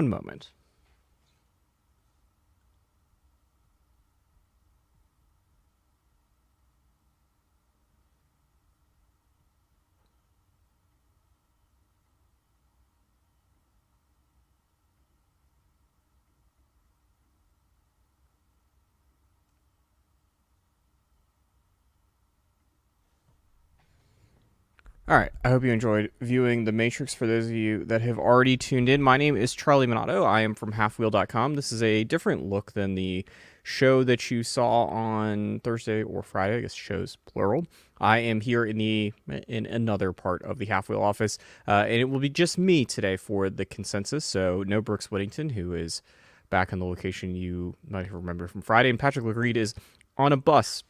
one moment. All right, I hope you enjoyed viewing The Matrix. For those of you that have already tuned in, my name is Charlie Minato. I am from halfwheel.com. This is a different look than the show that you saw on Thursday or Friday. I guess shows plural. I am here in another part of the Halfwheel office, and it will be just me today for the consensus. So no Brooks Whittington, who is back in the location you might remember from Friday, and Patrick LeGreed is on a bus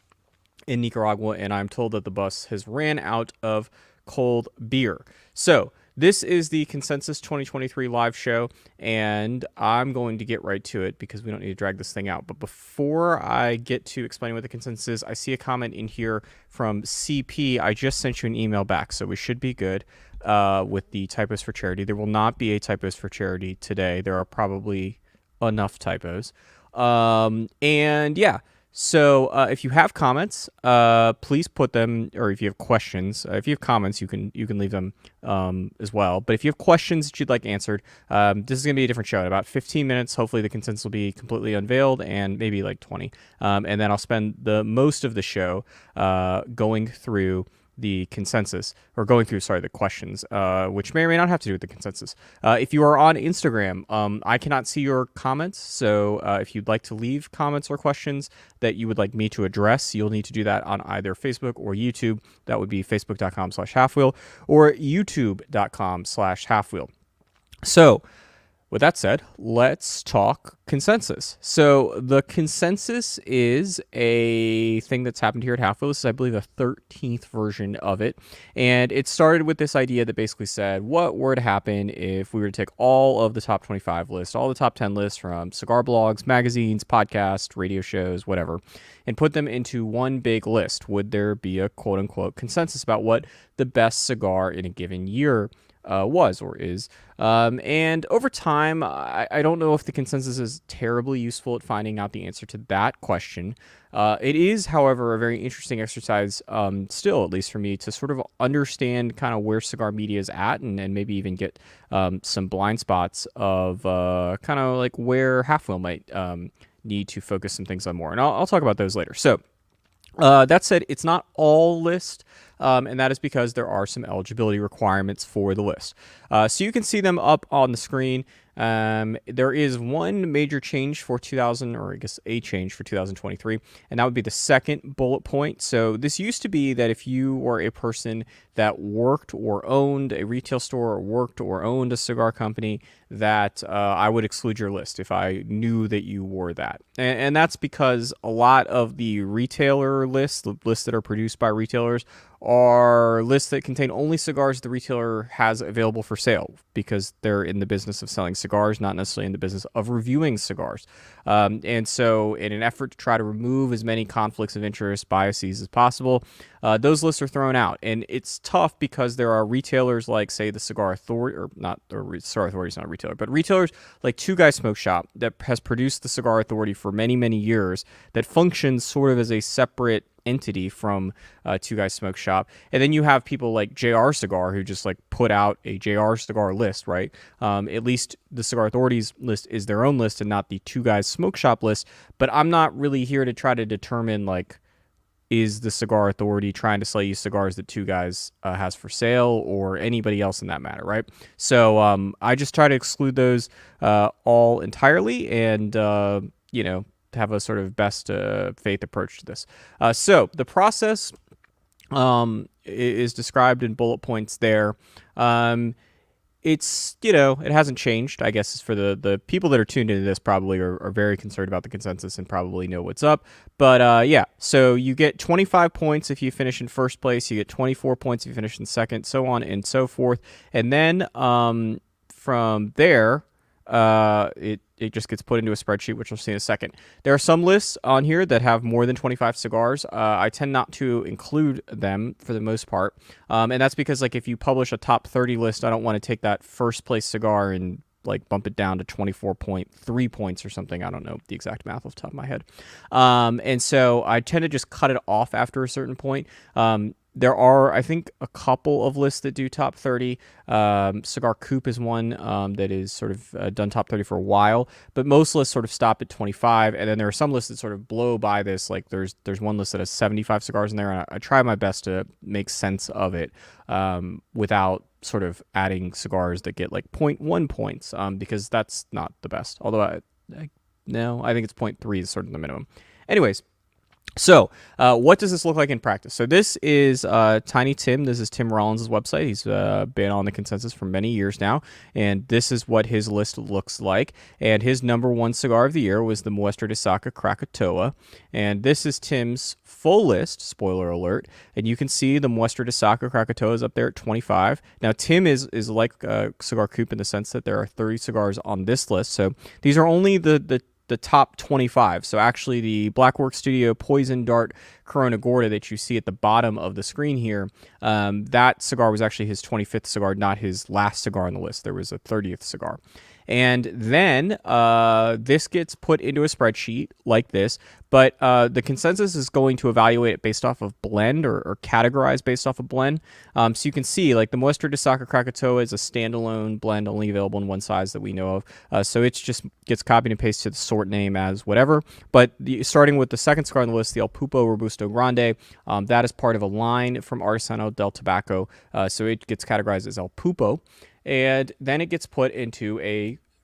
in Nicaragua, and I'm told that the bus has ran out of cold beer. So this is the Consensus 2023 live show, and I'm going to get right to it because we don't need to drag this thing out. But before I get to explaining what the consensus is, I see a comment in here from CP. I just sent you an email back, so we should be good with the typos for charity. There will not be a typos for charity today. There are probably enough typos. And yeah. So if you have comments, please put them, or if you have questions, if you have comments, you can leave them as well. But if you have questions that you'd like answered, this is going to be a different show in about 15 minutes. Hopefully the consensus will be completely unveiled, and maybe like 20. And then I'll spend the most of the show going through the consensus, or going through, sorry, the questions, which may or may not have to do with the consensus. If you are on Instagram, I cannot see your comments, so if you'd like to leave comments or questions that you would like me to address, you'll need to do that on either Facebook or YouTube. That would be facebook.com/halfwheel or youtube.com/halfwheel. So with that said, let's talk consensus. So the consensus is a thing that's happened here at Halfwheel. This is, I believe, a 13th version of it. And it started with this idea that basically said, what were to happen if we were to take all of the top 25 lists, all the top 10 lists from cigar blogs, magazines, podcasts, radio shows, whatever, and put them into one big list? Would there be a quote-unquote consensus about what the best cigar in a given year was or is? And over time, I don't know if the consensus is terribly useful at finding out the answer to that question. It is, however, a very interesting exercise, still, at least for me, to sort of understand kind of where cigar media is at, and maybe even get some blind spots of kind of like where Halfwheel might need to focus some things on more. And I'll talk about those later. So that said, it's not all list, and that is because there are some eligibility requirements for the list. So you can see them up on the screen. There is one major change for 2000, or I guess a change for 2023, and that would be the second bullet point. So this used to be that if you were a person that worked or owned a retail store, or worked or owned a cigar company, that I would exclude your list if I knew that you were that. And that's because a lot of the retailer lists, the lists that are produced by retailers, are lists that contain only cigars the retailer has available for sale, because they're in the business of selling cigars, not necessarily in the business of reviewing cigars. And so in an effort to try to remove as many conflicts of interest, biases as possible, those lists are thrown out. And it's tough because there are retailers like, say, the Cigar Authority, or not, the Cigar Authority is not a retailer, but retailers like Two Guys Smoke Shop that has produced the Cigar Authority for many, many years, that functions sort of as a separate entity from Two Guys Smoke Shop. And then you have people like JR Cigar, who just like put out a JR Cigar list, right? At least the Cigar Authority's list is their own list and not the Two Guys Smoke Shop list. But I'm not really here to try to determine, like, is the Cigar Authority trying to sell you cigars that Two Guys has for sale, or anybody else in that matter, right? So I just try to exclude those all entirely, and have a sort of best faith approach to this. So the process is described in bullet points there. It's, it hasn't changed, I guess, for the people that are tuned into this probably are very concerned about the consensus and probably know what's up. But yeah, so you get 25 points if you finish in first place. You get 24 points if you finish in second, so on and so forth. And then from there, it just gets put into a spreadsheet, which we'll see in a second. There are some lists on here that have more than 25 cigars. I tend not to include them for the most part. And that's because, like, if you publish a top 30 list, I don't want to take that first place cigar and like bump it down to 24.3 points or something. I don't know the exact math off the top of my head. And so I tend to just cut it off after a certain point. There are, I think, a couple of lists that do top 30. Cigar Coupe is one that is sort of done top 30 for a while, but most lists sort of stop at 25. And then there are some lists that sort of blow by this. Like there's one list that has 75 cigars in there, and I try my best to make sense of it without sort of adding cigars that get like 0.1 points because that's not the best. Although I think it's 0.3 is sort of the minimum. Anyways. So, what does this look like in practice? So this is Tiny Tim. This is Tim Rollins' website. He's been on the Consensus for many years now, and this is what his list looks like. And his number one cigar of the year was the Muestra de Saca Krakatoa, and this is Tim's full list, spoiler alert, and you can see the Muestra de Saca Krakatoa is up there at 25. Now, Tim is like Cigar Coupe in the sense that there are 30 cigars on this list, so these are only the top 25. So actually the Blackwork Studio Poison Dart Corona Gorda that you see at the bottom of the screen here, that cigar was actually his 25th cigar, not his last cigar on the list. There was a 30th cigar. And then this gets put into a spreadsheet like this, but the Consensus is going to evaluate it based off of blend or categorize based off of blend. So you can see like the Muestra de Saca Krakatoa is a standalone blend only available in one size that we know of. So it just gets copied and pasted to the sort name as whatever. But starting with the second cigar on the list, the El Pupo Robusto Grande, that is part of a line from Artesano del Tobacco. So it gets categorized as El Pupo. And then it gets put into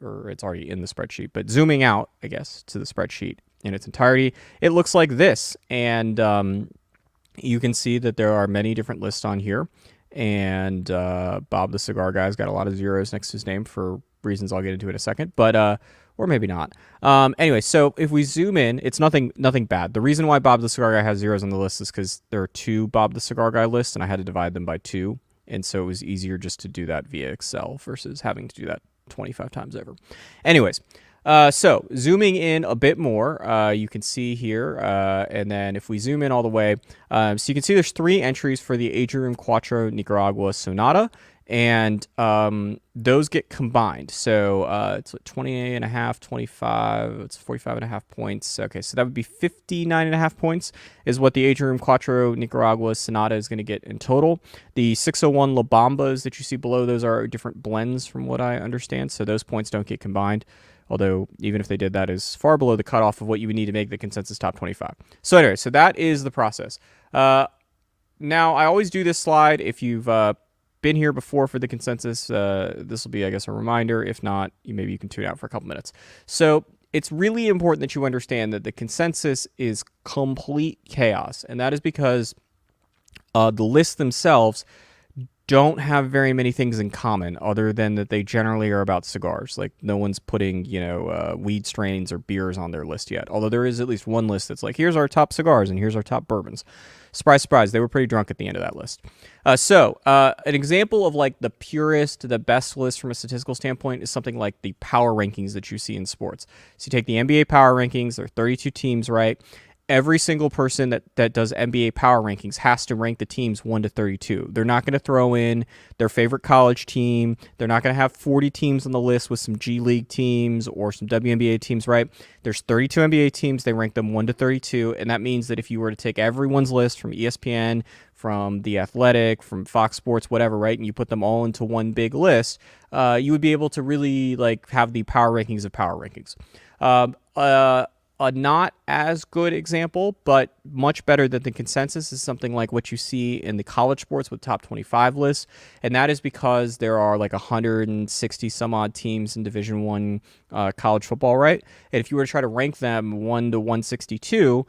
or it's already in the spreadsheet, but zooming out, I guess, to the spreadsheet in its entirety, it looks like this. And you can see that there are many different lists on here. And Bob the Cigar Guy's got a lot of zeros next to his name for reasons I'll get into in a second, but or maybe not. Anyway, so if we zoom in, it's nothing bad. The reason why Bob the Cigar Guy has zeros on the list is because there are two Bob the Cigar Guy lists, and I had to divide them by 2. And so it was easier just to do that via Excel versus having to do that 25 times over. Anyways, so zooming in a bit more, you can see here, and then if we zoom in all the way, so you can see there's 3 entries for the Adrian Cuatro Nicaragua Sonata, and those get combined. So it's 28.5, 25, it's 45.5 points. Okay, so that would be 59.5 points is what the Adrian Cuatro Nicaragua Sonata is going to get in total. The 601 La Bambas that you see below, those are different blends from what I understand, so those points don't get combined. Although, even if they did, that is far below the cutoff of what you would need to make the Consensus top 25. So anyway, so that is the process. Now, I always do this slide. If you've been here before for the Consensus, this will be, I guess, a reminder. If not, maybe you can tune out for a couple minutes. So it's really important that you understand that the Consensus is complete chaos, and that is because the lists themselves don't have very many things in common other than that they generally are about cigars. Like no one's putting, weed strains or beers on their list yet. Although there is at least one list that's like, here's our top cigars and here's our top bourbons. Surprise, surprise, they were pretty drunk at the end of that list. So an example of like the purest, the best list from a statistical standpoint is something like the power rankings that you see in sports. So you take the NBA power rankings, there are 32 teams, right? Every single person that does NBA power rankings has to rank the teams 1 to 32. They're not going to throw in their favorite college team. They're not going to have 40 teams on the list with some G League teams or some WNBA teams, right? There's 32 NBA teams. They rank them 1 to 32. And that means that if you were to take everyone's list from ESPN, from The Athletic, from Fox Sports, whatever, right? And you put them all into one big list, you would be able to really like have the power rankings of power rankings. A not as good example, but much better than the Consensus is something like what you see in the college sports with top 25 lists. And that is because there are like 160 some odd teams in Division I college football, right? And if you were to try to rank them 1 to 162,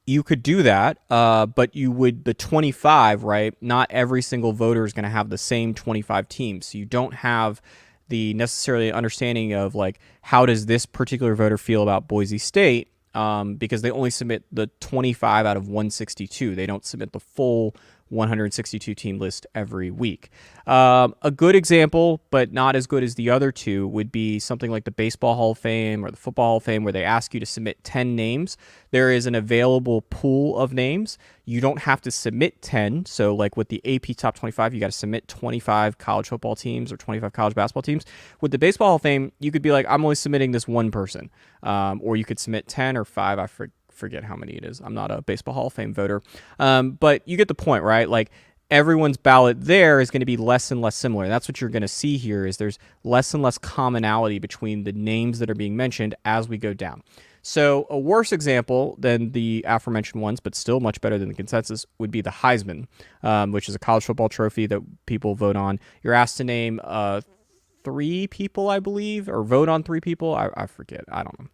you could do that, but you would, the 25, right? Not every single voter is going to have the same 25 teams. So you don't have the necessarily understanding of like how does this particular voter feel about Boise State, because they only submit the 25 out of 162. They don't submit the full 162 team list every week. A good example, but not as good as the other two, would be something like the Baseball Hall of Fame or the Football Hall of Fame, where they ask you to submit 10 names. There is an available pool of names. You don't have to submit 10. So like with the AP Top 25, you got to submit 25 college football teams or 25 college basketball teams. With the Baseball Hall of Fame, you could be like, I'm only submitting this one person. Or you could submit 10 or 5. I forget how many it is. I'm not a Baseball Hall of Fame voter. But you get the point, right? Like, everyone's ballot there is going to be less and less similar. That's what you're going to see here, is there's less and less commonality between the names that are being mentioned as we go down. So a worse example than the aforementioned ones, but still much better than the consensus, would be the Heisman, which is a college football trophy that people vote on. You're asked to name 3 people, I believe, or vote on 3 people. I forget. I don't know.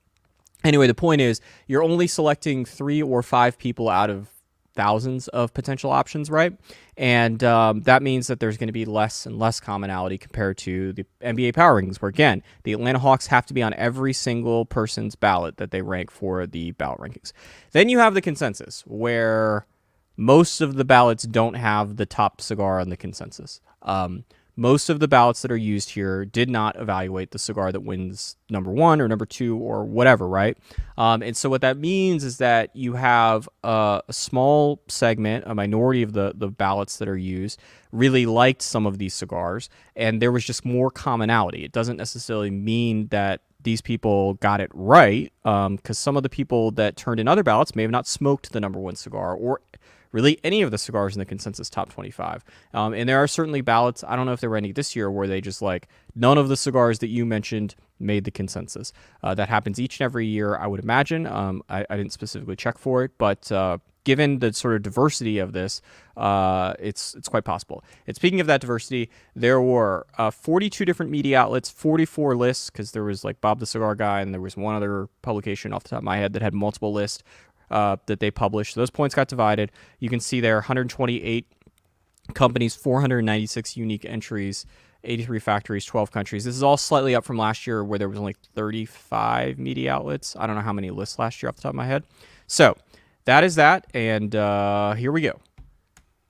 Anyway, the point is you're only selecting 3 or 5 people out of thousands of potential options, right? And that means that there's going to be less and less commonality compared to the NBA power rankings, where, again, the Atlanta Hawks have to be on every single person's ballot that they rank for the ballot rankings. Then you have the consensus, where most of the ballots don't have the top cigar on the consensus. Most of the ballots that are used here did not evaluate the cigar that wins number 1 or number 2 or whatever, right? And so what that means is that you have a small segment, a minority of the ballots that are used, really liked some of these cigars, and there was just more commonality. It doesn't necessarily mean that these people got it right, because some of the people that turned in other ballots may have not smoked the number 1 cigar, or really any of the cigars in the consensus top 25. And there are certainly ballots, I don't know if there were any this year, where they just like, none of the cigars that you mentioned made the consensus. That happens each and every year, I would imagine. I didn't specifically check for it, but given the sort of diversity of this, it's quite possible. And speaking of that diversity, there were 42 different media outlets, 44 lists, because there was like Bob the Cigar Guy, and there was one other publication off the top of my head that had multiple lists that they published. Those points got divided. You can see there 128 companies, 496 unique entries, 83 factories, 12 countries. This is all slightly up from last year, where there was only 35 media outlets. I don't know how many lists last year off the top of my head. So that is that, and here we go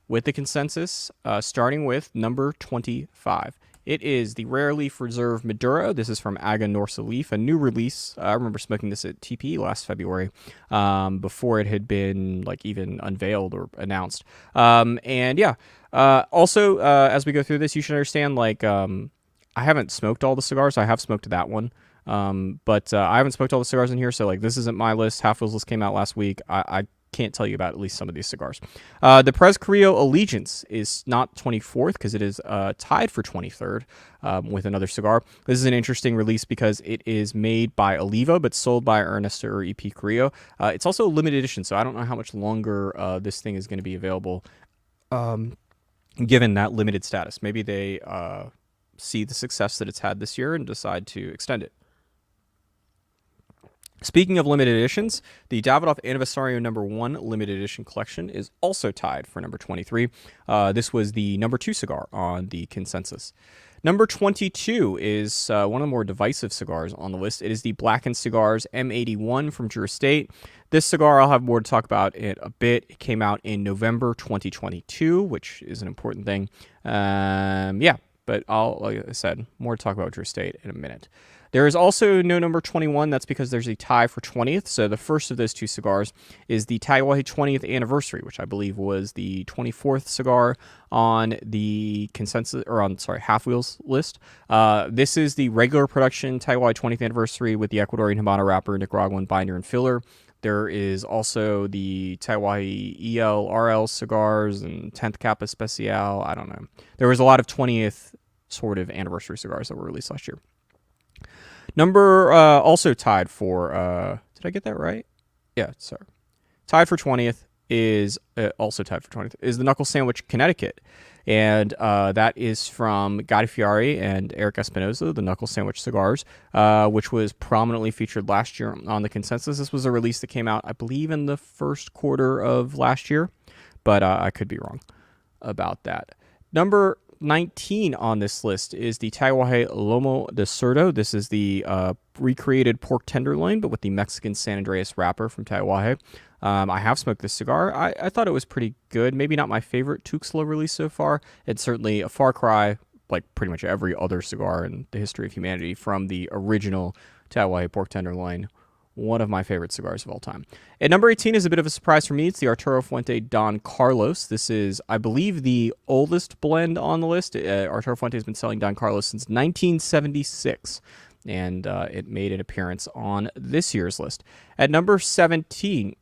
with the consensus, starting with number 25. It is the Rare Leaf Reserve Maduro. This is from Aga Norsa Leaf, a new release. I remember smoking this at TP last February, before it had been like even unveiled or announced. And yeah, also, as we go through this, you should understand, like, I haven't smoked all the cigars. I have smoked that one. But I haven't smoked all the cigars in here, so like, this isn't my list. Halfwheel's list came out last week. I can't tell you about at least some of these cigars. The Prez Carrillo Allegiance is not 24th, because it is tied for 23rd with another cigar. This is an interesting release because it is made by Oliva but sold by Ernesto or EP Carrillo. It's also a limited edition, so I don't know how much longer this thing is going to be available, given that limited status. Maybe they see the success that it's had this year and decide to extend it. Speaking of limited editions, the Davidoff Anniversario number 1 limited edition collection is also tied for number 23. This was the number 2 cigar on the consensus. Number 22 is one of the more divisive cigars on the list. It is the Blackened Cigars M81 from Drew Estate. This cigar I'll have more to talk about in a bit. It came out in November 2022, which is an important thing. Yeah, but like I said, more to talk about Drew Estate in a minute. There is also no number 21. That's because there's a tie for 20th. So the first of those 2 cigars is the Taiwan 20th Anniversary, which I believe was the 24th cigar on the consensus, or on, sorry, Halfwheel's list. This is the regular production Taiwan 20th Anniversary with the Ecuadorian Habano wrapper, Nicaraguan binder, and filler. There is also the Taiwan EL, RL cigars, and 10th Kappa Especial. I don't know. There was a lot of 20th sort of anniversary cigars that were released last year. Number also tied for, did I get that right? Yeah, sorry. Tied for 20th is, also tied for 20th, is the Knuckle Sandwich Connecticut. And that is from Gotti Fieri and Eric Espinosa, the Knuckle Sandwich Cigars, which was prominently featured last year on the consensus. This was a release that came out, I believe, in the first quarter of last year, but I could be wrong about that. Number 19 on this list is the Taiwan Lomo de Cerdo. This is the recreated pork tenderloin, but with the Mexican San Andreas wrapper from Taiwan. I have smoked this cigar. I thought it was pretty good. Maybe not my favorite Tuxla release so far. It's certainly a far cry, like pretty much every other cigar in the history of humanity, from the original Taiwan pork tenderloin. One of my favorite cigars of all time. At number 18 is a bit of a surprise for me. It's the Arturo Fuente Don Carlos. This is, I believe, the oldest blend on the list. Arturo Fuente has been selling Don Carlos since 1976, and it made an appearance on this year's list. At number 17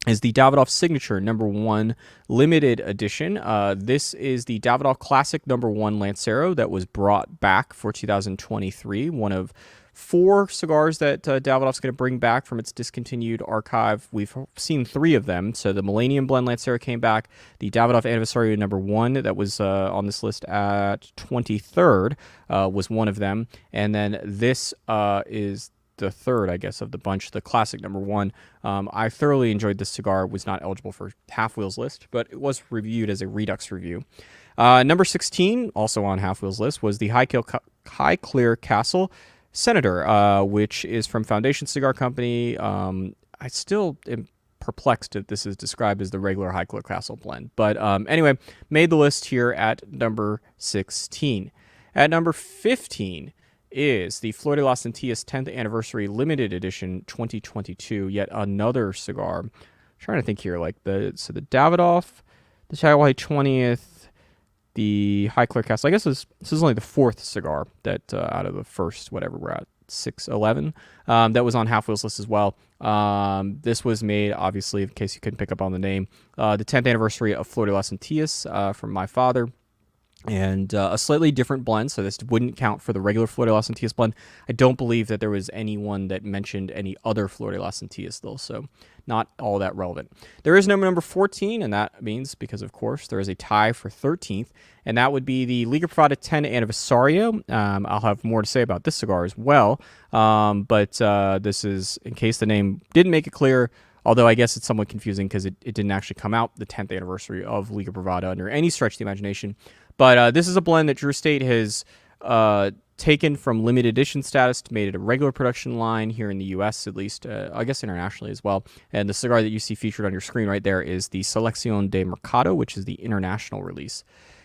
is the Davidoff Signature #1 limited edition. This is the Davidoff Classic #1 Lancero that was brought back for 2023. One of 4 cigars that Davidoff's going to bring back from its discontinued archive. We've seen 3 of them. So the Millennium Blend Lancero came back. The Davidoff Anniversario #1 that was on this list at 23rd was one of them. And then this is the third, I guess, of the bunch, the Classic #1. I thoroughly enjoyed this cigar. Was not eligible for Half Wheel's list, but it was reviewed as a Redux review. Number 16, also on Half Wheel's list, was the High Clear Castle Senator, which is from Foundation Cigar Company. I still am perplexed that this is described as the regular High Clear Castle blend. But anyway, made the list here at number 16. At number 15 is the Flor de las Antillas 10th Anniversary Limited Edition 2022. Yet another cigar. I'm trying to think here, like the Davidoff, the Taiwan 20th, the High Clear Castle. I guess this is only the 4th cigar that out of the first, whatever we're at, 11, that was on Half Wheel's list as well. This was made, obviously, in case you couldn't pick up on the name, the 10th anniversary of Flor de las Antillas from my father. And a slightly different blend, so this wouldn't count for the regular Flor de las Antillas blend. I don't believe that there was anyone that mentioned any other Flor de las Antillas, though, so not all that relevant. There is number 14, and that means, because of course, there is a tie for 13th, and that would be the Liga Privada 10 Anniversario. I'll have more to say about this cigar as well, but this is, in case the name didn't make it clear, although I guess it's somewhat confusing because it didn't actually come out the 10th anniversary of Liga Privada under any stretch of the imagination. But this is a blend that Drew Estate has taken from limited edition status to made it a regular production line here in the U.S., at least, I guess internationally as well. And the cigar that you see featured on your screen right there is the Selección de Mercado, which is the international release.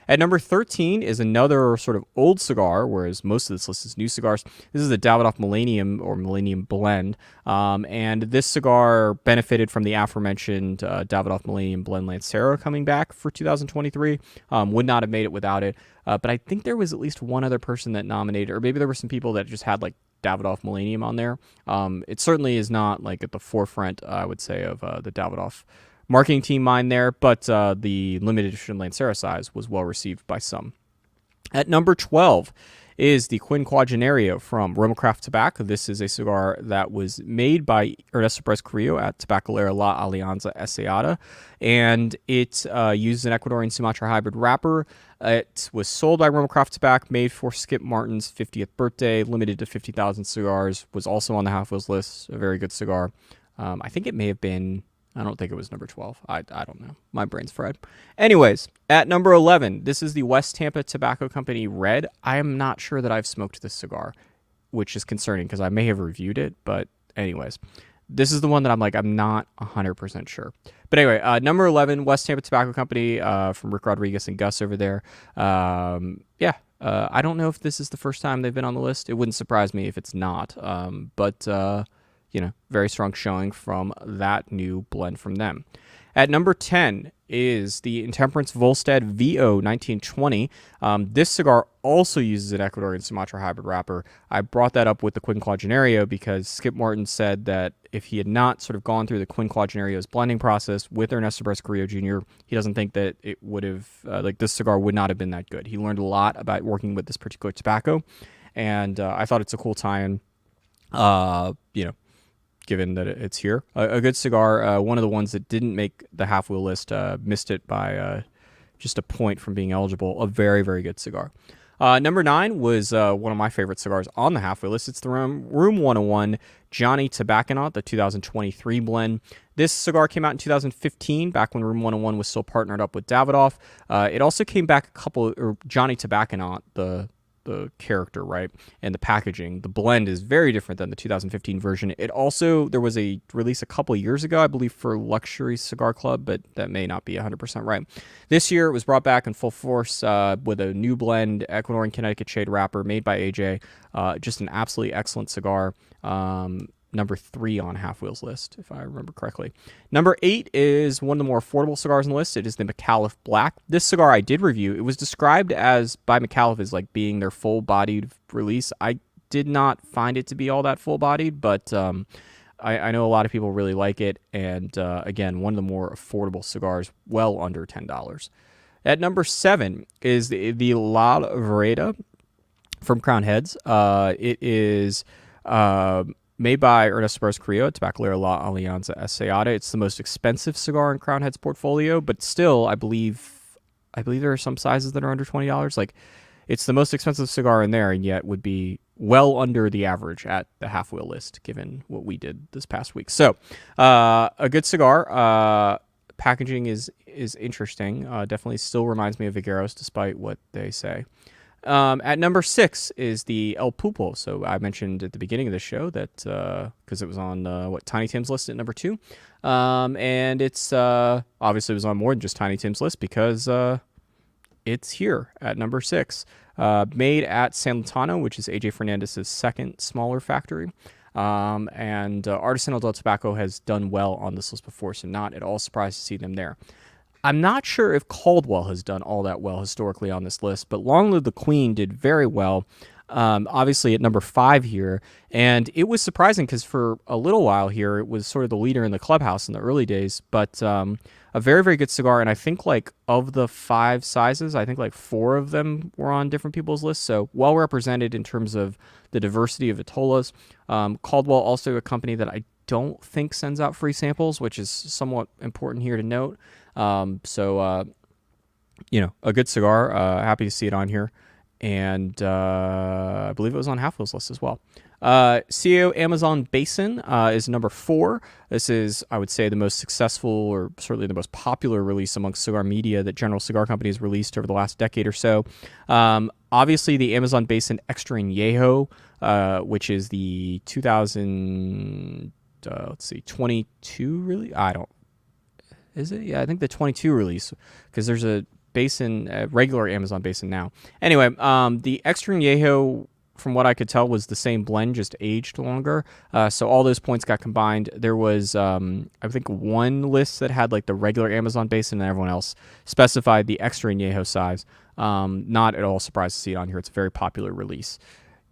At number 13 is another sort of old cigar, whereas most of this list is new cigars. This is the Davidoff Millennium or Millennium Blend. And this cigar benefited from the aforementioned Davidoff Millennium Blend Lancero coming back for 2023. Would not have made it without it. But I think there was at least one other person that nominated, or maybe there were some people that just had like Davidoff Millennium on there. It certainly is not like at the forefront, I would say, of the Davidoff marketing team mind there, but the limited edition Lancero size was well received by some. At number 12 is the Quinquagenario from Romacraft Tobacco. This is a cigar that was made by Ernesto Perez Carrillo at Tabacalera La Alianza Aseada, and it uses an Ecuadorian Sumatra hybrid wrapper. It was sold by Romacraft Tobacco, made for Skip Martin's 50th birthday, limited to 50,000 cigars, was also on the Half Wheels list, a very good cigar. I think it may have been, I don't think it was number 12. I don't know. My brain's fried. Anyways, at number 11, this is the West Tampa Tobacco Company Red. I am not sure that I've smoked this cigar, which is concerning because I may have reviewed it. But anyways, this is the one that I'm not 100% sure. But anyway, number 11, West Tampa Tobacco Company from Rick Rodriguez and Gus over there. I don't know if this is the first time they've been on the list. It wouldn't surprise me if it's not. Very strong showing from that new blend from them. At number 10 is the Intemperance Volstead VO 1920. This cigar also uses an Ecuadorian Sumatra hybrid wrapper. I brought that up with the Quinquagenario because Skip Martin said that if he had not sort of gone through the Quinquagenario's blending process with Ernesto Perez Carrillo Jr., he doesn't think that it would have, this cigar would not have been that good. He learned a lot about working with this particular tobacco, and I thought it's a cool tie-in, given that it's here. A good cigar, one of the ones that didn't make the Half Wheel list, missed it by just a point from being eligible. A very, very good cigar. Number 9 was one of my favorite cigars on the halfway list. It's the Room 101 Johnny Tobacconaut, the 2023 blend. This cigar came out in 2015, back when Room 101 was still partnered up with Davidoff. It also came back or Johnny Tobacconaut, the character, right, and the packaging. The blend is very different than the 2015 version. There was a release a couple years ago, I believe, for Luxury Cigar Club, but that may not be 100% right. This year, it was brought back in full force with a new blend, Ecuadorian Connecticut shade wrapper, made by AJ. Just an absolutely excellent cigar. Number 3 on Halfwheel's list, if I remember correctly. Number 8 is one of the more affordable cigars on the list. It is the McAuliffe Black. This cigar I did review. It was described by McAuliffe as like being their full-bodied release. I did not find it to be all that full-bodied, but I know a lot of people really like it. And again, one of the more affordable cigars, well under $10. At number 7 is the La Vereda from Crown Heads. It is made by Ernesto Barros Carrillo, Tabacalera La Alianza Asseada. It's the most expensive cigar in Crown Head's portfolio, but still, I believe there are some sizes that are under $20. Like, it's the most expensive cigar in there, and yet would be well under the average at the Halfwheel list, given what we did this past week. So, a good cigar. Packaging is interesting. Definitely still reminds me of Vigueros, despite what they say. At number 6 is the El Pulpo. So I mentioned at the beginning of the show that because it was on Tiny Tim's list at number 2, and it's obviously it was on more than just Tiny Tim's list because it's here at number 6. Made at San Lotano, which is AJ Fernandez's second smaller factory. And Artisanal Del Tobacco has done well on this list before, so not at all surprised to see them there. I'm not sure if Caldwell has done all that well historically on this list, but Long Live the Queen did very well, obviously at number 5 here. And it was surprising because for a little while here, it was sort of the leader in the clubhouse in the early days, but a very, very good cigar. And I think like of the 5 sizes, I think like 4 of them were on different people's lists. So well represented in terms of the diversity of Vitolas. Caldwell, also a company that I don't think sends out free samples, which is somewhat important here to note. A good cigar. Happy to see it on here. And I believe it was on Halfwheel's list as well. CEO Amazon Basin is number 4. This is, I would say, the most successful or certainly the most popular release amongst cigar media that General Cigar Company has released over the last decade or so. Obviously, the Amazon Basin Extra Añejo, which is the 22 really? Is it? Yeah, I think the 22 release, because there's a regular Amazon Basin now. Anyway, the Extra Añejo, from what I could tell, was the same blend, just aged longer. So all those points got combined. There was, I think, one list that had like the regular Amazon Basin, and everyone else specified the Extra Añejo size. Not at all surprised to see it on here. It's a very popular release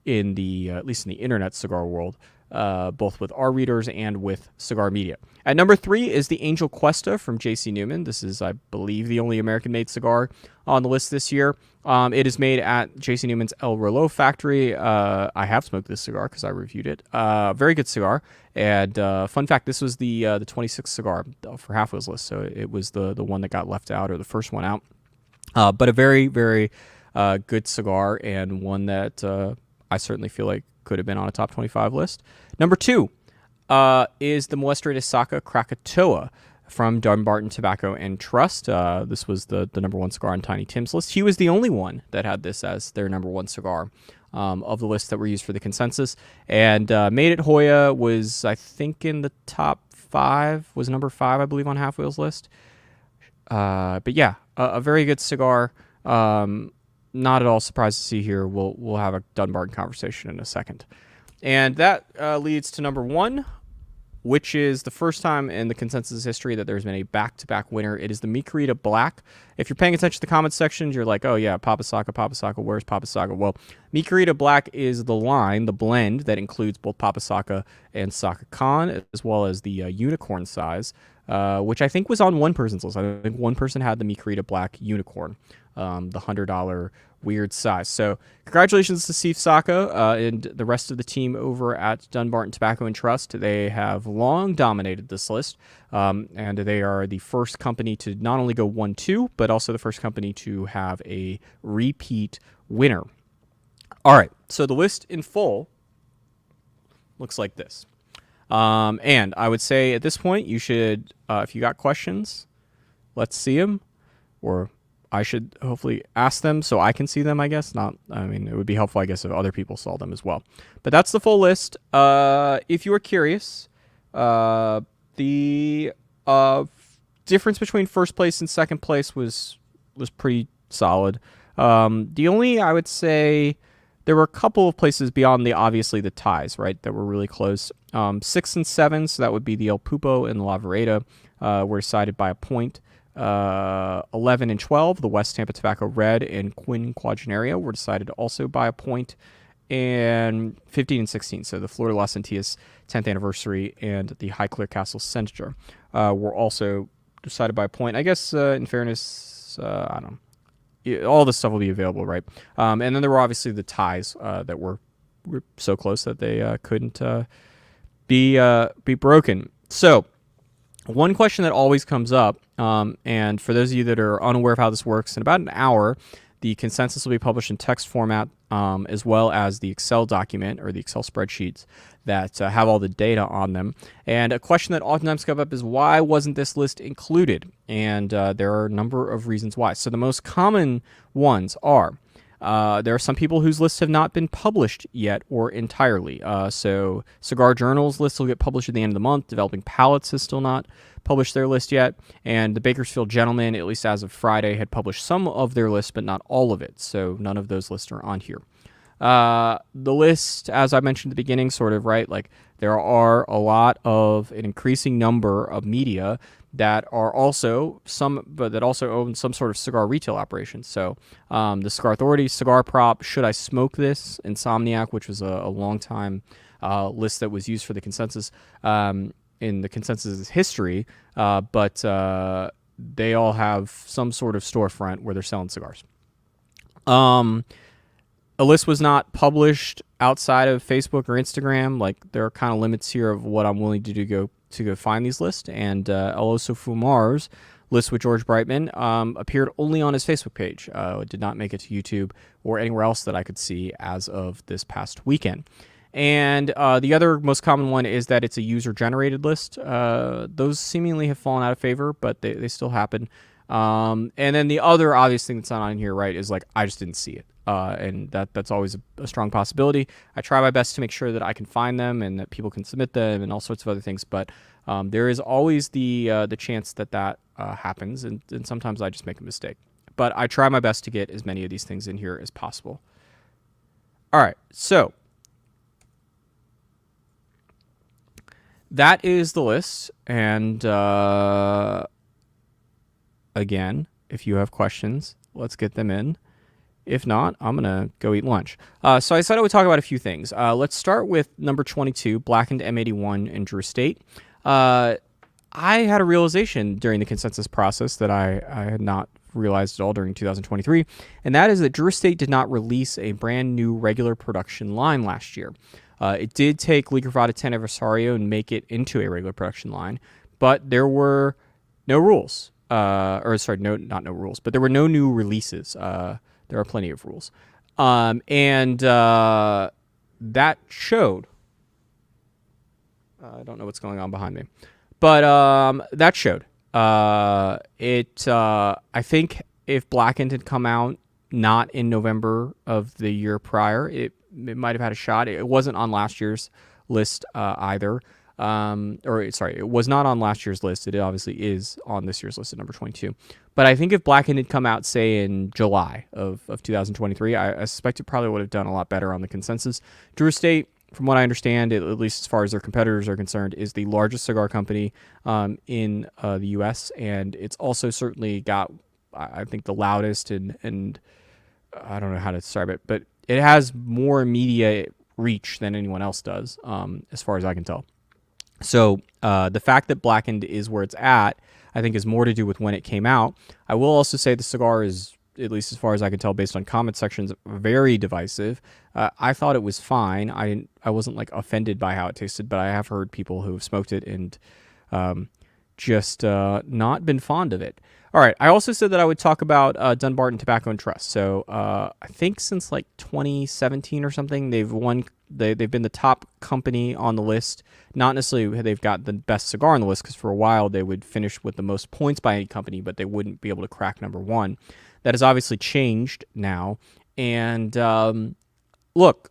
in at least in the internet cigar world. Both with our readers and with cigar media. At number 3 is the Angel Cuesta from J.C. Newman. This is, I believe, the only American-made cigar on the list this year. It is made at J.C. Newman's El Reloj factory. I have smoked this cigar because I reviewed it. Very good cigar. And fun fact, this was the 26th cigar for Halfwheel's list, so it was the one that got left out, or the first one out. But a very, very good cigar, and one that I certainly feel like could have been on a top 25 list. Number 2 is the Muestra de Saca Krakatoa from Dunbarton Tobacco and Trust. This was the number 1 cigar on Tiny Tim's list. He was the only one that had this as their number 1 cigar of the list that were used for the consensus. And Made at Hoya was, I think, in the top 5, was number 5, I believe, on Halfwheel's list. But yeah, a very good cigar. Not at all surprised to see here. We'll have a Dunbarton conversation in a second. And that leads to number 1, which is the first time in the consensus history that there's been a back-to-back winner. It is the Mi Querida Black. If you're paying attention to the comment sections, you're like, oh yeah, Papa Saka, where's Papa Saka? Well, Mi Querida Black is the blend that includes both Papa Saka and Saka Khan, as well as the unicorn size, which I think was on one person's list. I think one person had the Mi Querida Black unicorn, the $100 weird size. So congratulations to Steve Saka and the rest of the team over at Dunbarton Tobacco and Trust. They have long dominated this list, and they are the first company to not only go 1-2, but also the first company to have a repeat winner All right, so the list in full looks like this. And I would say at this point, you should, if you got questions, let's see them, or I should hopefully ask them so I can see them, I guess. Not, I mean, it would be helpful, I guess, if other people saw them as well. But that's the full list. If you are curious, the difference between first place and second place was pretty solid. The only, I would say, there were a couple of places beyond obviously the ties, right, that were really close. 6 and 7, so that would be the El Pupo and the La Vereda, were decided by a point. 11 and 12, the West Tampa Tobacco Red and Quinquagenaria were decided also by a point. And 15 and 16, so the Florida Las Antillas 10th anniversary and the High Clear Castle Senator were also decided by a point. I guess, in fairness, I don't know. All this stuff will be available, right? And then there were obviously the ties that were so close that they couldn't be broken. So one question that always comes up, and for those of you that are unaware of how this works, in about an hour, the consensus will be published in text format, as well as the Excel document or the Excel spreadsheets that have all the data on them. And a question that oftentimes comes up is, why wasn't this list included? And there are a number of reasons why. So the most common ones are, there are some people whose lists have not been published yet or entirely. So Cigar Journal's list will get published at the end of the month. Developing Palates has still not published their list yet. And the Bakersfield Gentlemen, at least as of Friday, had published some of their list, but not all of it. So none of those lists are on here. The list, as I mentioned at the beginning, sort of, right, like there are a lot of an increasing number of media that are also but that also own some sort of cigar retail operation. So the Cigar Authority, Cigar Prop, Should I Smoke This, Insomniac, which was a long time list that was used for the consensus in the consensus history, but they all have some sort of storefront where they're selling cigars. A list was not published outside of Facebook or Instagram. Like, there are kind of limits here of what I'm willing to do to go find these lists. And El Oso Fumar's list with George Brightman appeared only on his Facebook page. It did not make it to YouTube or anywhere else that I could see as of this past weekend. And the other most common one is that it's a user-generated list. Those seemingly have fallen out of favor, but they still happen. And then the other obvious thing that's not on here, right, is like, I just didn't see it. And that's always a strong possibility. I try my best to make sure that I can find them and that people can submit them and all sorts of other things. But there is always the chance that happens, and sometimes I just make a mistake. But I try my best to get as many of these things in here as possible. All right, so that is the list. And again, if you have questions, let's get them in. If not, I'm going to go eat lunch. So I said I would talk about a few things. Let's start with number 22, Blackened M81 in Drew Estate. I had a realization during the consensus process that I had not realized at all during 2023, and that is that Drew Estate did not release a brand new regular production line last year. It did take Ligrevada 10 Aniversario and make it into a regular production line, but there were no rules. Not no rules, but there were no new releases. There are plenty of rules. And that showed. I don't know what's going on behind me. But that showed. I think if Blackened had come out not in November of the year prior, it might have had a shot. It wasn't on last year's list either. It was not on last year's list. It obviously is on this year's list at number 22. But I think if Blackened had come out, say, in July of 2023, I suspect it probably would have done a lot better on the consensus. Drew Estate, from what I understand, at least as far as their competitors are concerned, is the largest cigar company in the U.S., and it's also certainly got, I think, the loudest and I don't know how to describe it, but it has more media reach than anyone else does, as far as I can tell. So the fact that Blackened is where it's at, I think, is more to do with when it came out. I will also say the cigar is, at least as far as I can tell based on comment sections, very divisive. I thought it was fine. I wasn't like offended by how it tasted, but I have heard people who have smoked it and just not been fond of it. All right. I also said that I would talk about Dunbarton Tobacco and Trust. So I think since like 2017 or something, they've won. They've been the top company on the list. Not necessarily they've got the best cigar on the list, because for a while they would finish with the most points by any company, but they wouldn't be able to crack number one. That has obviously changed now. And look,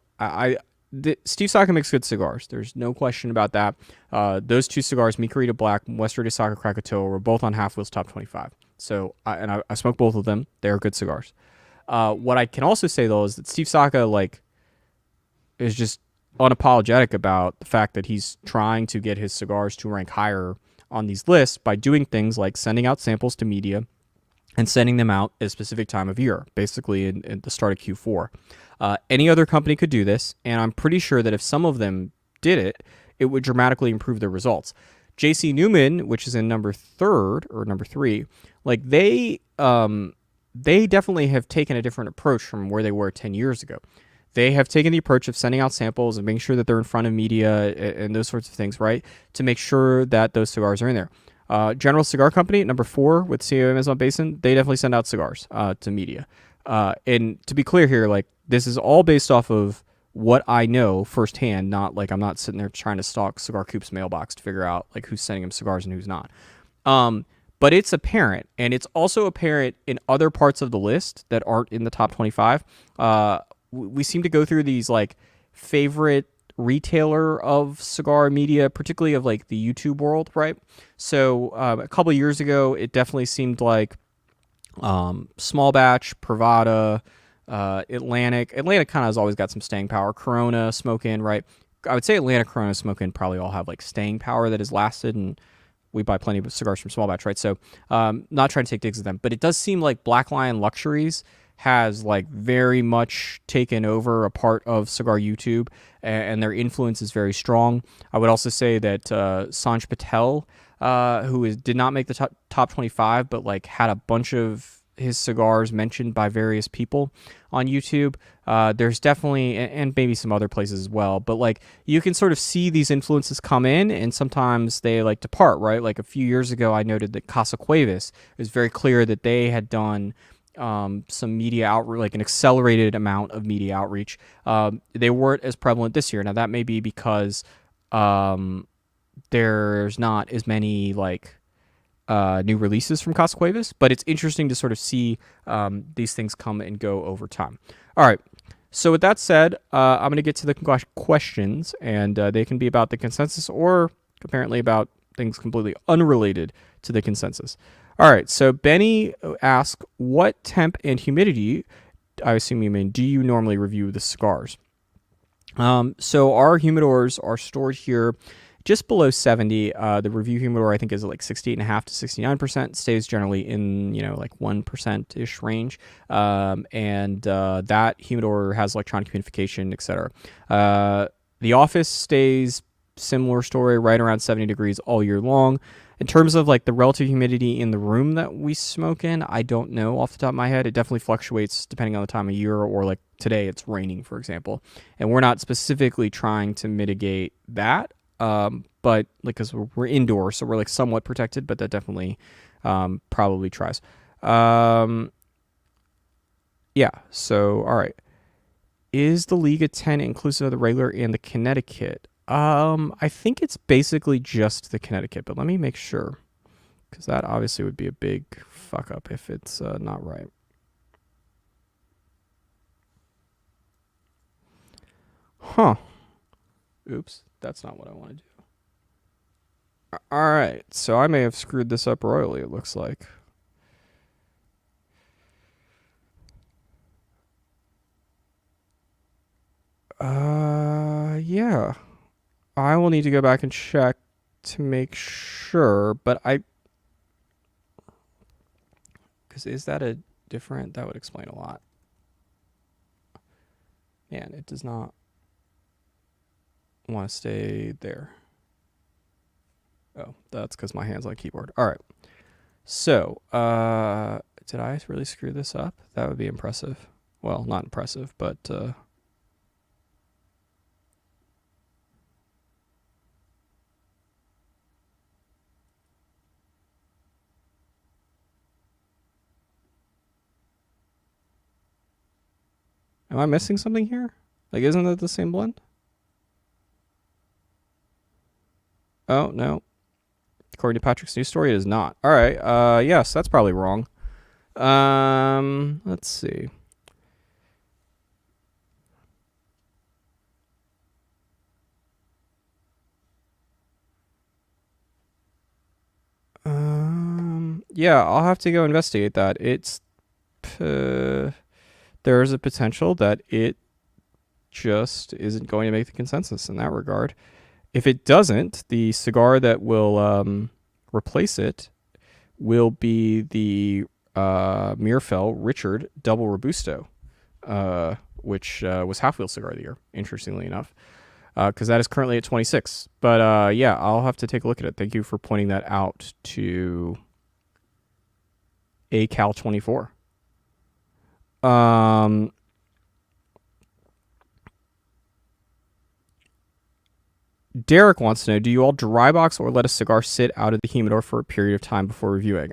Steve Saka makes good cigars. There's no question about that. Those two cigars, Mi Querida Black, West de Saka Krakatoa, were both on Half Wheel's top 25. So, I smoked both of them. They're good cigars. What I can also say though is that Steve Saka is just unapologetic about the fact that he's trying to get his cigars to rank higher on these lists by doing things like sending out samples to media and sending them out at a specific time of year, basically in the start of Q4. Any other company could do this, and I'm pretty sure that if some of them did it, it would dramatically improve their results. JC Newman, which is in number three, like they definitely have taken a different approach from where they were 10 years ago. They have taken the approach of sending out samples and making sure that they're in front of media and those sorts of things, right? To make sure that those cigars are in there. General Cigar Company, number 4 with CEO Amazon Basin, they definitely send out cigars to media. And to be clear here, like this is all based off of what I know firsthand, not like I'm not sitting there trying to stalk Cigar Coop's mailbox to figure out like who's sending him cigars and who's not. But it's apparent, and it's also apparent in other parts of the list that aren't in the top 25. We seem to go through these like favorite retailer of cigar media, particularly of like the YouTube world, right? So a couple of years ago, it definitely seemed like Small Batch, Pravada, Atlantic. Atlantic kind of has always got some staying power. Corona, Smoke Inn, right? I would say Atlantic, Corona, Smoke Inn probably all have like staying power that has lasted, and we buy plenty of cigars from Small Batch, right? So not trying to take digs at them, but it does seem like Black Lion Luxuries has like very much taken over a part of cigar YouTube, and their influence is very strong. I would also say that Sanj Patel, who did not make the top 25, but like had a bunch of his cigars mentioned by various people on YouTube. There's definitely, and maybe some other places as well, but like you can sort of see these influences come in and sometimes they like depart, right? Like a few years ago, I noted that Casa Cuevas, it was very clear that they had done some media outreach, like an accelerated amount of media outreach. They weren't as prevalent this year. Now that may be because there's not as many like new releases from Casa Cuevas, but it's interesting to sort of see these things come and go over time. All right. So with that said, I'm going to get to the questions, and they can be about the consensus or apparently about things completely unrelated to the consensus. All right, so Benny asked, what temp and humidity, I assume you mean, do you normally review the cigars? So our humidors are stored here just below 70. The review humidor, I think, is like 68.5 to 69%. Stays generally in, like 1%-ish range. And that humidor has electronic humidification, etc. The office stays similar story, right around 70 degrees all year long. In terms of like the relative humidity in the room that we smoke in, I don't know off the top of my head. It definitely fluctuates depending on the time of year, or like today it's raining, for example. And we're not specifically trying to mitigate that, but like because we're indoors, so we're like somewhat protected, but that definitely probably tries. Yeah, so all right. Is the Liga 10 inclusive of the regular and the Connecticut? I think it's basically just the Connecticut, but let me make sure, because that obviously would be a big fuck up if it's not right. Huh. Oops, that's not what I want to do. All right, so I may have screwed this up royally, it looks like. Yeah. I will need to go back and check to make sure, but because is that a different, that would explain a lot. Man, it does not want to stay there. Oh, that's because my hand's on the keyboard. All right. So, did I really screw this up? That would be impressive. Well, not impressive, but... Am I missing something here? Like, isn't that the same blend? Oh, no. According to Patrick's news story, it is not. All right. Yes, that's probably wrong. Let's see. Yeah, I'll have to go investigate that. There's a potential that it just isn't going to make the consensus in that regard. If it doesn't, the cigar that will replace it will be the Muirfell Richard Double Robusto, which was half-wheel cigar of the year, interestingly enough, because that is currently at 26. But yeah, I'll have to take a look at it. Thank you for pointing that out to ACal24. Derek wants to know, do you all dry box or let a cigar sit out of the humidor for a period of time before reviewing?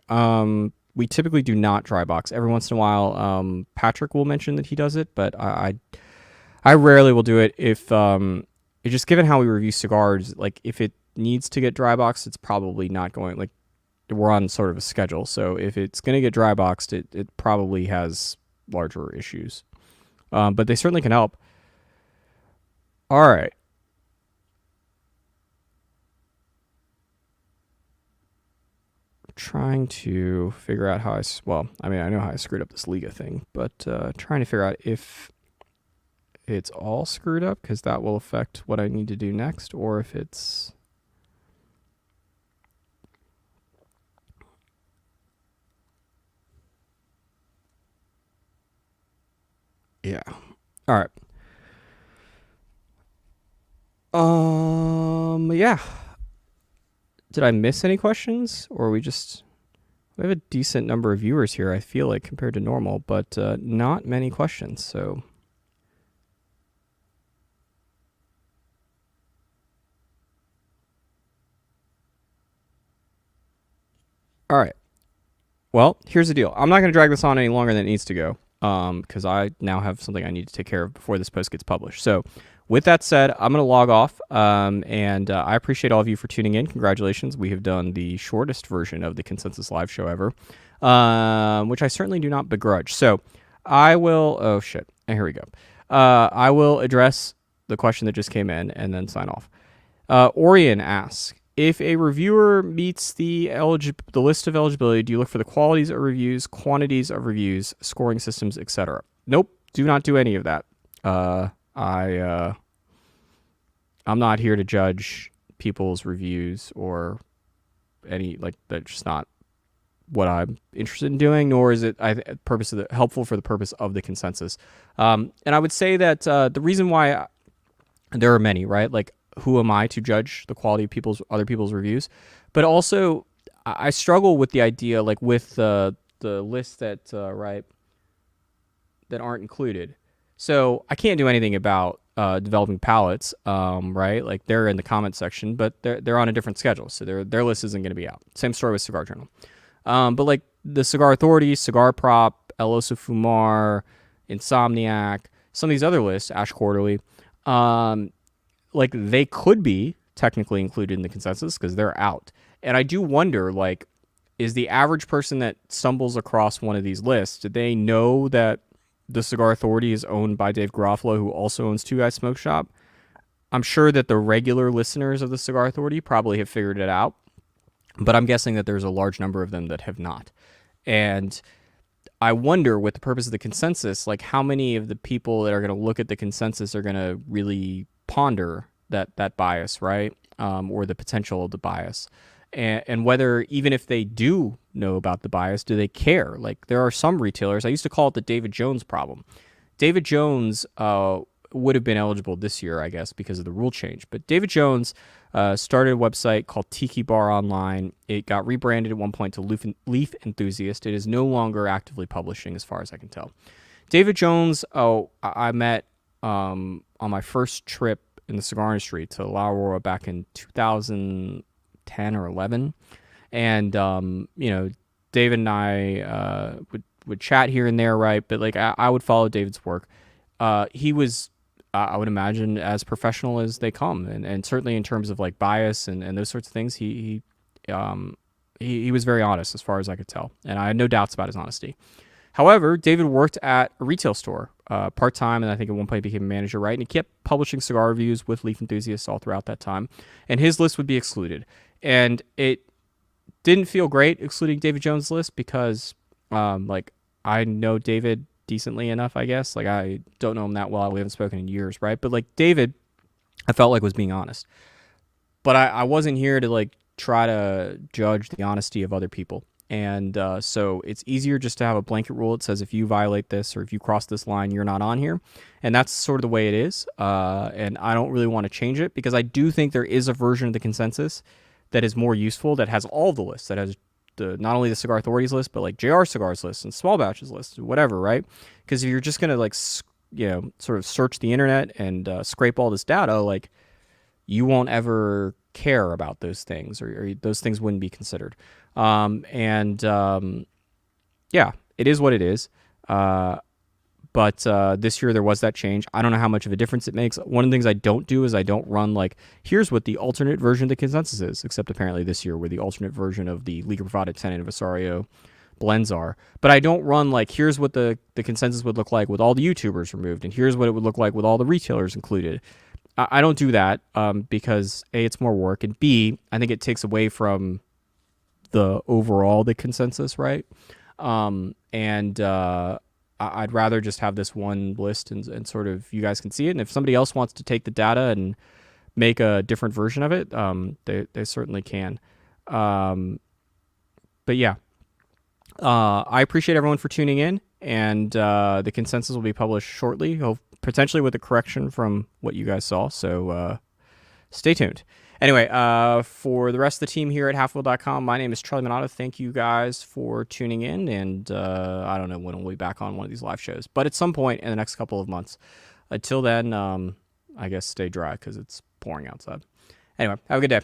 We typically do not dry box. Every once in a while, Patrick will mention that he does it, but I rarely will do it. If just given how we review cigars, like if it needs to get dry boxed, it's probably not going, like we're on sort of a schedule. So if it's going to get dry boxed, it probably has larger issues. But they certainly can help. All right. Trying to figure out how I know how I screwed up this Liga thing, but trying to figure out if it's all screwed up, because that will affect what I need to do next, or if it's... Yeah. All right. Yeah. Did I miss any questions, or we have a decent number of viewers here, I feel like, compared to normal, but not many questions, so... All right. Well, here's the deal. I'm not going to drag this on any longer than it needs to go, because I now have something I need to take care of before this post gets published. So with that said, I'm going to log off, and I appreciate all of you for tuning in. Congratulations. We have done the shortest version of the Consensus Live show ever, which I certainly do not begrudge. So I will... Oh, shit. Here we go. I will address the question that just came in and then sign off. Orion asks, if a reviewer meets the list of eligibility, do you look for the qualities of reviews, quantities of reviews, scoring systems, etc.? Nope, do not do any of that. I'm not here to judge people's reviews or any, like, that's just not what I'm interested in doing, nor is it helpful for the purpose of the consensus. And I would say that the reason why there are many, right? Like, who am I to judge the quality of other people's reviews? But also, I struggle with the idea, like with the lists that that aren't included. So I can't do anything about developing palettes, right? Like, they're in the comment section, but they're on a different schedule, so their list isn't going to be out. Same story with Cigar Journal. But like the Cigar Authority, Cigar Prop, El Oso Fumar, Insomniac, some of these other lists, Ash Quarterly, like, they could be technically included in the consensus because they're out. And I do wonder, like, is the average person that stumbles across one of these lists, did they know that the Cigar Authority is owned by Dave Garofalo, who also owns Two Guys Smoke Shop? I'm sure that the regular listeners of the Cigar Authority probably have figured it out, but I'm guessing that there's a large number of them that have not. And I wonder, with the purpose of the consensus, like, how many of the people that are going to look at the consensus are going to really ponder that bias, right? Or the potential of the bias. And whether, even if they do know about the bias, do they care? Like, there are some retailers, I used to call it the David Jones problem. David Jones would have been eligible this year, I guess, because of the rule change. But David Jones started a website called Tiki Bar Online. It got rebranded at one point to Leaf Enthusiast. It is no longer actively publishing, as far as I can tell. David Jones, I met on my first trip in the cigar industry to La Aurora back in 2010 or 11. And, David and I would chat here and there, right? But, like, I would follow David's work. he was, I would imagine, as professional as they come, and certainly in terms of like bias and those sorts of things, he was very honest as far as I could tell, and I had no doubts about his honesty. However, David worked at a retail store part time, and I think at one point became a manager, right? And he kept publishing cigar reviews with leaf enthusiasts all throughout that time, and his list would be excluded. And it didn't feel great excluding David Jones' list because, like, I know David decently enough, I guess. Like, I don't know him that well. We haven't spoken in years, right? But like David, I felt like was being honest, but I wasn't here to like try to judge the honesty of other people. And so it's easier just to have a blanket rule that says if you violate this or if you cross this line, you're not on here. And that's sort of the way it is. And I don't really want to change it because I do think there is a version of the consensus that is more useful, that has all the lists, that has not only the Cigar Authorities list, but like JR Cigars list and Small Batches list, whatever, right? Because if you're just going to like, sort of search the internet and scrape all this data, like you won't ever care about those things, or those things wouldn't be considered. Yeah, it is what it is. But this year there was that change. I don't know how much of a difference it makes. One of the things I don't do is I don't run like, here's what the alternate version of the consensus is, except apparently this year where the alternate version of the Liga Privada 10 Aniversario blends are. But I don't run like, here's what the consensus would look like with all the YouTubers removed, and here's what it would look like with all the retailers included. I don't do that because A, it's more work, and B, I think it takes away from the consensus, right? I'd rather just have this one list and sort of you guys can see it. And if somebody else wants to take the data and make a different version of it, they certainly can. But yeah, I appreciate everyone for tuning in, and the consensus will be published shortly, potentially with a correction from what you guys saw. So stay tuned. Anyway, for the rest of the team here at halfwheel.com, my name is Charlie Minato. Thank you guys for tuning in, and I don't know when we'll be back on one of these live shows, but at some point in the next couple of months. Until then, I guess stay dry because it's pouring outside. Anyway, have a good day.